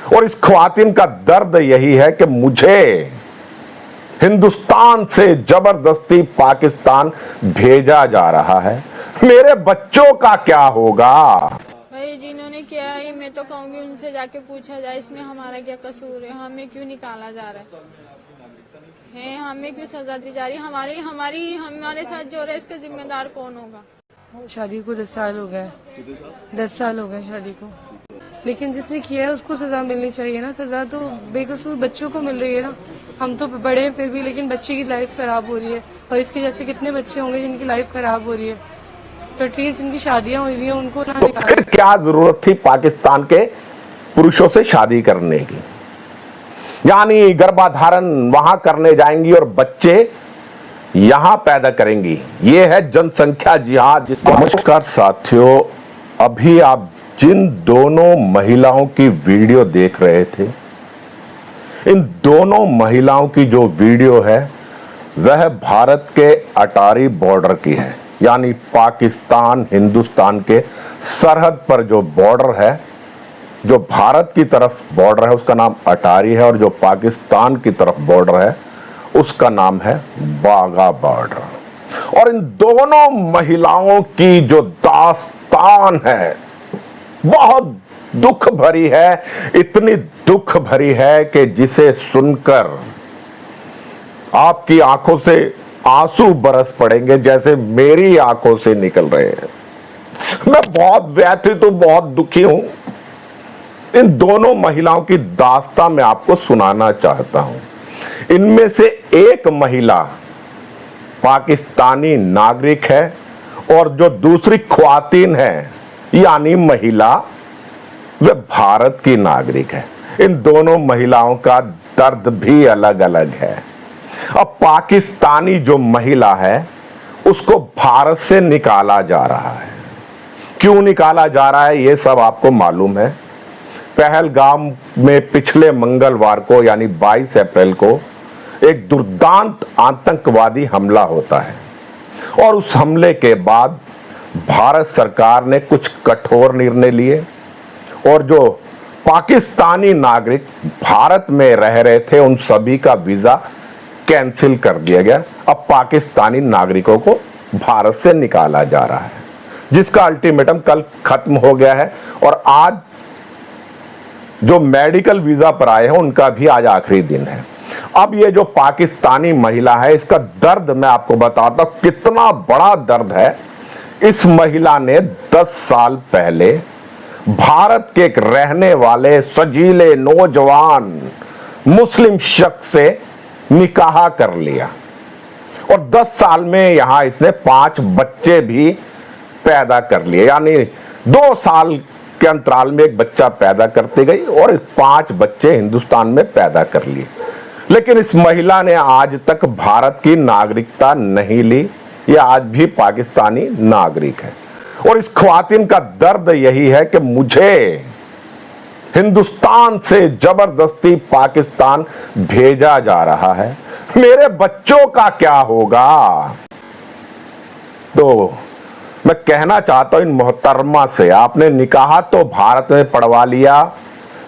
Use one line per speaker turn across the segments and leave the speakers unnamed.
और इस ख्वातीन का दर्द यही है कि मुझे हिंदुस्तान से जबरदस्ती पाकिस्तान भेजा जा रहा है, मेरे बच्चों का क्या होगा।
भाई जिन्होंने किया है मैं तो कहूंगी उनसे जाके पूछा जाए इसमें हमारा क्या कसूर है, हमें क्यों निकाला जा रहा है, हमें क्यों सजा दी जा रही है, हमारे साथ जो हो रहा है इसका जिम्मेदार कौन होगा।
शादी को 10 साल हो गए, 10 साल हो गए शादी को, लेकिन जिसने किया है उसको सजा मिलनी चाहिए ना। सजा तो बेकसूर बच्चों को मिल रही है ना। हम तो बड़े हैं फिर भी, लेकिन बच्चे की लाइफ खराब हो रही है और इसके जैसे कितने बच्चे होंगे जिनकी लाइफ खराब हो रही है। तो एटलीस्ट जिनकी शादियां हुई हुई है उनको ना
तो फिर क्या जरूरत थी पाकिस्तान के पुरुषों से शादी करने की, यानी गर्भाधारण वहां करने जाएंगी और बच्चे यहां पैदा करेंगी। यह है जनसंख्या जिहाद। नमस्कार साथियों, अभी आप जिन दोनों महिलाओं की वीडियो देख रहे थे, इन दोनों महिलाओं की जो वीडियो है वह भारत के अटारी बॉर्डर की है, यानी पाकिस्तान हिंदुस्तान के सरहद पर जो बॉर्डर है, जो भारत की तरफ बॉर्डर है उसका नाम अटारी है और जो पाकिस्तान की तरफ बॉर्डर है उसका नाम है बाघा बॉर्डर। और इन दोनों महिलाओं की जो दास्तान है बहुत दुख भरी है, इतनी दुख भरी है कि जिसे सुनकर आपकी आंखों से आंसू बरस पड़ेंगे जैसे मेरी आंखों से निकल रहे हैं। मैं बहुत व्यथित हूं, बहुत दुखी हूं। इन दोनों महिलाओं की दास्तां मैं आपको सुनाना चाहता हूं। इनमें से एक महिला पाकिस्तानी नागरिक है और जो दूसरी ख्वातीन है यानी महिला वे भारत की नागरिक है। इन दोनों महिलाओं का दर्द भी अलग अलग है। अब पाकिस्तानी जो महिला है उसको भारत से निकाला जा रहा है। क्यों निकाला जा रहा है ये सब आपको मालूम है। पहलगाम में पिछले मंगलवार को यानी 22 अप्रैल को एक दुर्दांत आतंकवादी हमला होता है और उस हमले के बाद भारत सरकार ने कुछ कठोर निर्णय लिए और जो पाकिस्तानी नागरिक भारत में रह रहे थे उन सभी का वीजा कैंसिल कर दिया गया। अब पाकिस्तानी नागरिकों को भारत से निकाला जा रहा है, जिसका अल्टीमेटम कल खत्म हो गया है और आज जो मेडिकल वीजा पर आए हैं उनका भी आज आखिरी दिन है। अब ये जो पाकिस्तानी महिला है इसका दर्द मैं आपको बताता हूं कितना बड़ा दर्द है। इस महिला ने 10 साल पहले भारत के एक रहने वाले सजीले नौजवान मुस्लिम शख्स से निकाह कर लिया और 10 साल में यहां इसने 5 बच्चे भी पैदा कर लिए, यानी 2 साल के अंतराल में एक बच्चा पैदा करती गई और 5 बच्चे हिंदुस्तान में पैदा कर लिए। लेकिन इस महिला ने आज तक भारत की नागरिकता नहीं ली, यह आज भी पाकिस्तानी नागरिक है। और इस ख्वातीन का दर्द यही है कि मुझे हिंदुस्तान से जबरदस्ती पाकिस्तान भेजा जा रहा है, मेरे बच्चों का क्या होगा। तो मैं कहना चाहता हूं इन मोहतरमा से, आपने निकाह तो भारत में पढ़वा लिया,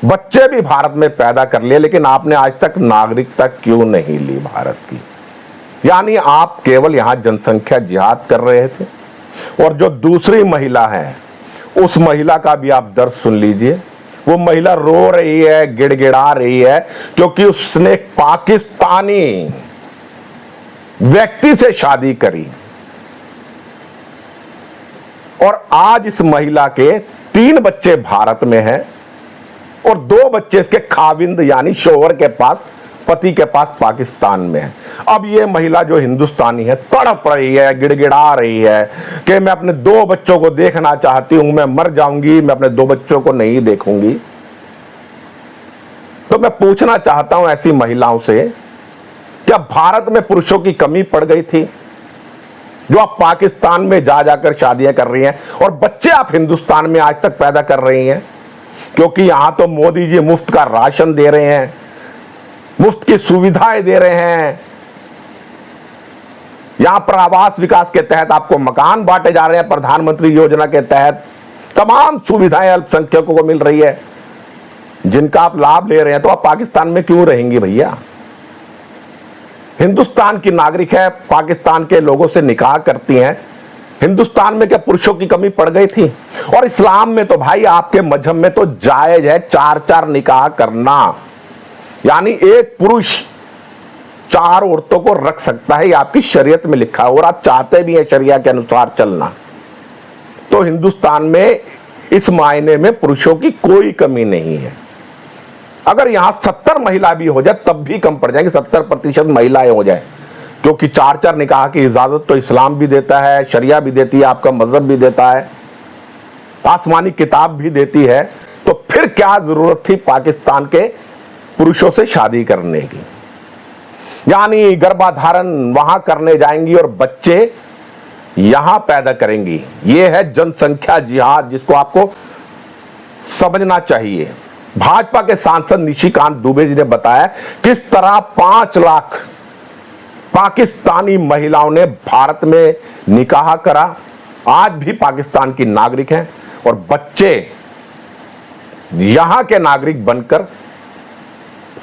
बच्चे भी भारत में पैदा कर लिए, लेकिन आपने आज तक नागरिकता क्यों नहीं ली भारत की। यानी आप केवल यहां जनसंख्या जिहाद कर रहे थे। और जो दूसरी महिला है उस महिला का भी आप दर्द सुन लीजिए। वो महिला रो रही है, गिड़गिड़ा रही है क्योंकि उसने एक पाकिस्तानी व्यक्ति से शादी करी और आज इस महिला के 3 बच्चे भारत में हैं और 2 बच्चे इसके खाविंद यानी शोहर के पास, पति के पास पाकिस्तान में है। अब ये महिला जो हिंदुस्तानी है तड़प रही है, गिड़गिड़ा रही है कि मैं अपने 2 बच्चों को देखना चाहती हूं, मैं मर जाऊंगी, मैं अपने 2 बच्चों को नहीं देखूंगी। तो मैं पूछना चाहता हूं ऐसी महिलाओं से, क्या भारत में पुरुषों की कमी पड़ गई थी जो आप पाकिस्तान में जा जाकर शादियां कर रही हैं और बच्चे आप हिंदुस्तान में आज तक पैदा कर रही हैं? क्योंकि यहां तो मोदी जी मुफ्त का राशन दे रहे हैं, मुफ्त की सुविधाएं दे रहे हैं, यहां पर आवास विकास के तहत आपको मकान बांटे जा रहे हैं, प्रधानमंत्री योजना के तहत तमाम सुविधाएं अल्पसंख्यकों को मिल रही है। जिनका आप लाभ ले रहे हैं, तो आप पाकिस्तान में क्यों रहेंगे भैया? हिंदुस्तान की नागरिक है, पाकिस्तान के लोगों से निकाह करती हैं। हिंदुस्तान में क्या पुरुषों की कमी पड़ गई थी? और इस्लाम में तो भाई, आपके मजहब में तो जायज है 4-4 निकाह करना, यानी एक पुरुष 4 औरतों को रख सकता है, ये आपकी शरीयत में लिखा है और आप चाहते भी हैं शरिया के अनुसार चलना। तो हिंदुस्तान में इस मायने में पुरुषों की कोई कमी नहीं है। अगर यहां 70 महिला भी हो जाए तब भी कम पड़ जाएंगे, 70% महिलाएं हो जाए, क्योंकि 4-4 निकाह की इजाजत तो इस्लाम भी देता है, शरिया भी देती है, आपका मजहब भी देता है, आसमानी किताब भी देती है। तो फिर क्या जरूरत थी पाकिस्तान के पुरुषों से शादी करने की? यानी गर्भाधारण वहां करने जाएंगी और बच्चे यहां पैदा करेंगी। यह है जनसंख्या जिहाद, जिसको आपको समझना चाहिए। भाजपा के सांसद निशिकांत दुबे जी ने बताया किस तरह 5 लाख पाकिस्तानी महिलाओं ने भारत में निकाह करा, आज भी पाकिस्तान की नागरिक हैं और बच्चे यहां के नागरिक बनकर,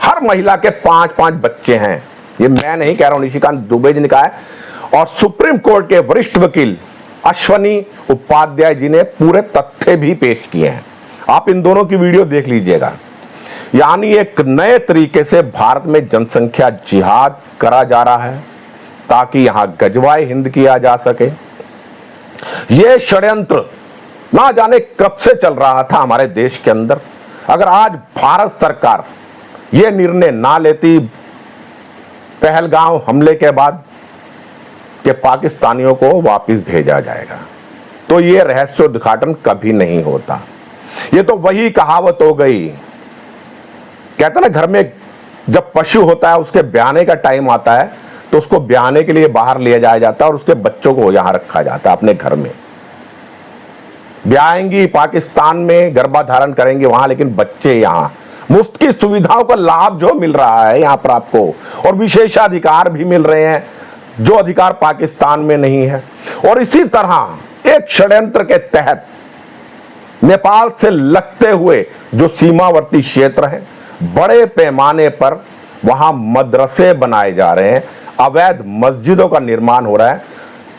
हर महिला के 5-5 बच्चे हैं। ये मैं नहीं कह रहा हूं, निशिकांत दुबे जी ने कहा है। और सुप्रीम कोर्ट के वरिष्ठ वकील अश्वनी उपाध्याय जी ने पूरे तथ्य भी पेश किए हैं, आप इन दोनों की वीडियो देख लीजिएगा। यानी एक नए तरीके से भारत में जनसंख्या जिहाद करा जा रहा है ताकि यहां गजवाए हिंद किया जा सके। यह षड्यंत्र ना जाने कब से चल रहा था हमारे देश के अंदर। अगर आज भारत सरकार यह निर्णय ना लेती पहलगाम हमले के बाद कि पाकिस्तानियों को वापस भेजा जाएगा, तो यह रहस्य उद्घाटन कभी नहीं होता। ये तो वही कहावत हो गई, कहते ना घर में जब पशु होता है उसके ब्याने का टाइम आता है तो उसको ब्याने के लिए बाहर लिया जाया जाता है और उसके बच्चों को यहां रखा जाता है अपने घर में। ब्याएंगी पाकिस्तान में, गर्भाधारण करेंगे वहां, लेकिन बच्चे यहां। मुफ्त की सुविधाओं का लाभ जो मिल रहा है यहां पर आपको, और विशेषाधिकार भी मिल रहे हैं जो अधिकार पाकिस्तान में नहीं है। और इसी तरह एक षड्यंत्र के तहत नेपाल से लगते हुए जो सीमावर्ती क्षेत्र हैं, बड़े पैमाने पर वहां मदरसे बनाए जा रहे हैं, अवैध मस्जिदों का निर्माण हो रहा है,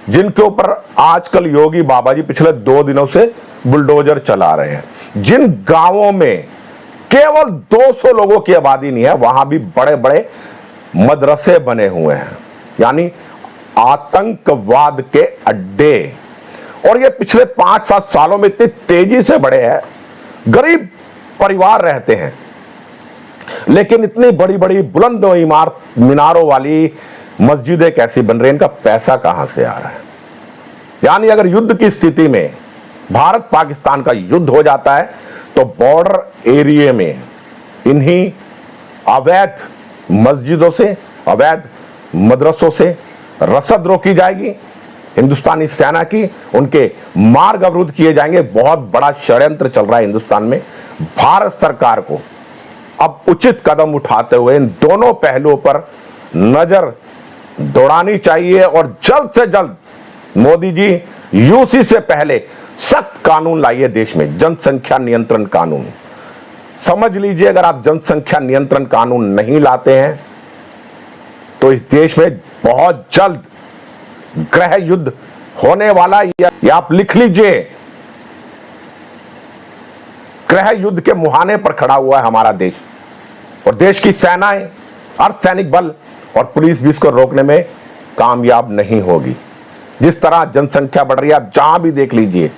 जिनके ऊपर आजकल योगी बाबा जी पिछले 2 दिनों से बुलडोजर चला रहे हैं। जिन गांवों में केवल 200 लोगों की आबादी नहीं है, वहां भी बड़े बड़े मदरसे बने हुए हैं, यानी आतंकवाद के अड्डे। और ये पिछले 5-7 सालों में इतनी तेजी से बढ़े हैं। गरीब परिवार रहते हैं, लेकिन इतनी बड़ी बड़ी बुलंद इमारत मीनारों वाली मस्जिदें कैसी बन रही हैं? इनका पैसा कहां से आ रहा है? यानी अगर युद्ध की स्थिति में भारत पाकिस्तान का युद्ध हो जाता है तो बॉर्डर एरिया में इन्हीं अवैध मस्जिदों से, अवैध मदरसों से रसद रोकी जाएगी हिंदुस्तानी सेना की, उनके मार्ग अवरुद्ध किए जाएंगे। बहुत बड़ा षड्यंत्र चल रहा है हिंदुस्तान में। भारत सरकार को अब उचित कदम उठाते हुए इन दोनों पहलुओं पर नजर दौड़ानी चाहिए और जल्द से जल्द मोदी जी यूसी से पहले सख्त कानून लाइए देश में, जनसंख्या नियंत्रण कानून। समझ लीजिए, अगर आप जनसंख्या नियंत्रण कानून नहीं लाते हैं तो इस देश में बहुत जल्द गृह युद्ध होने वाला, या आप लिख लीजिए, गृह युद्ध के मुहाने पर खड़ा हुआ है हमारा देश। और देश की सेनाएं, अर्धसैनिक बल और पुलिस भी इसको रोकने में कामयाब नहीं होगी। जिस तरह जनसंख्या बढ़ रही है, आप जहां भी देख लीजिए,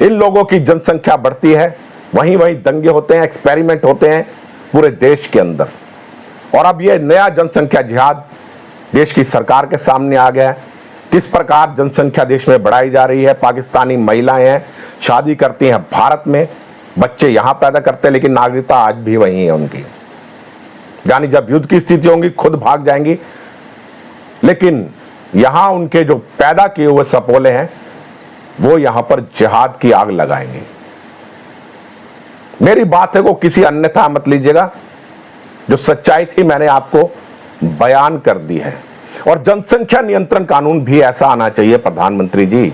इन लोगों की जनसंख्या बढ़ती है, वहीं वहीं दंगे होते हैं, एक्सपेरिमेंट होते हैं पूरे देश के अंदर। और अब ये नया जनसंख्या जिहाद देश की सरकार के सामने आ गया है। किस प्रकार जनसंख्या देश में बढ़ाई जा रही है। पाकिस्तानी महिलाएं हैं, शादी करती हैं भारत में, बच्चे यहां पैदा करते हैं, लेकिन नागरिकता आज भी वही है उनकी। यानी जब युद्ध की स्थिति होगी खुद भाग जाएंगी, लेकिन यहां उनके जो पैदा किए हुए सपोले हैं वो यहां पर जिहाद की आग लगाएंगे। मेरी बात है को किसी अन्यथा मत लीजिएगा, जो सच्चाई थी मैंने आपको बयान कर दी है। और जनसंख्या नियंत्रण कानून भी ऐसा आना चाहिए प्रधानमंत्री जी,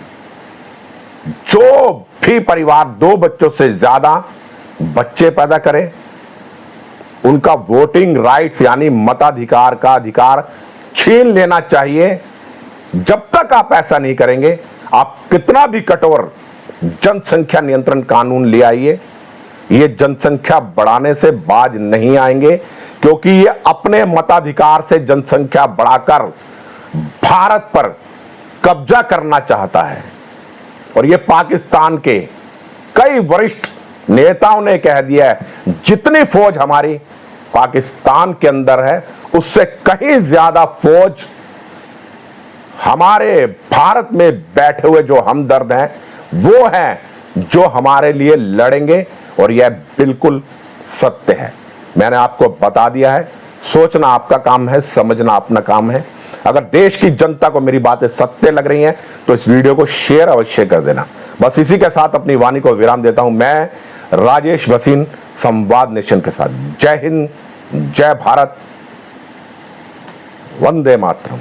जो भी परिवार 2 बच्चों से ज्यादा बच्चे पैदा करें, उनका वोटिंग राइट्स यानी मताधिकार का अधिकार छीन लेना चाहिए। जब तक आप ऐसा नहीं करेंगे, आप कितना भी कठोर जनसंख्या नियंत्रण कानून ले आइए, ये जनसंख्या बढ़ाने से बाज नहीं आएंगे, क्योंकि ये अपने मताधिकार से जनसंख्या बढ़ाकर भारत पर कब्जा करना चाहता है। और ये पाकिस्तान के कई वरिष्ठ नेताओं ने कह दिया है, जितनी फौज हमारी पाकिस्तान के अंदर है, उससे कहीं ज्यादा फौज हमारे भारत में बैठे हुए जो हमदर्द हैं, वो हैं जो हमारे लिए लड़ेंगे। और यह बिल्कुल सत्य है। मैंने आपको बता दिया है, सोचना आपका काम है, समझना अपना काम है। अगर देश की जनता को मेरी बातें सत्य लग रही हैं तो इस वीडियो को शेयर अवश्य कर देना। बस इसी के साथ अपनी वाणी को विराम देता हूं। मैं राजेश भसीन, संवाद नेशन के साथ। जय हिंद, जय भारत, वंदे मातरम।